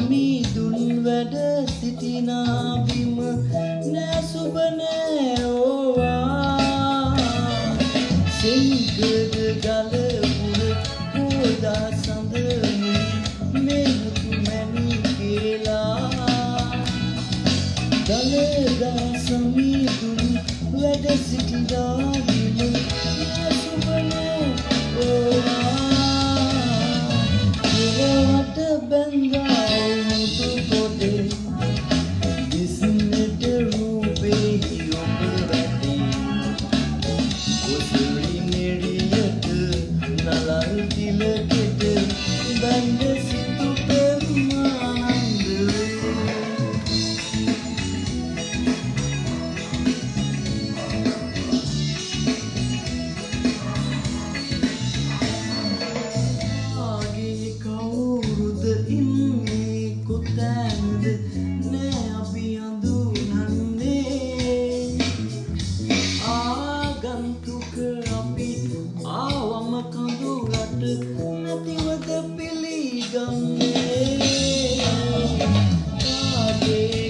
සමීදුන් වැඩ සිටිනා බිම නෑ සුබ නෑ ඕවා සිංගද ගල පුර පෝදා සඳ මෙහුතු මැණි කියලා දලදා සමීදුන් වැඩ සිටිනා බිම නෑ සුබ නෑ ඕවා බැංගා මුතු පොඩේ දිස්නට රූපේ ඔබ වැටේ කොසලි නෙරියට නලල් තිලකෙට බැඳ සිතු පෙම්මාන්දවේ කොතැනද නෑ අපි අඳුනන්නේ ආගන්තුක අපි ආවම කඳුරට නැතිවද පිළිගන්නේ කාගේ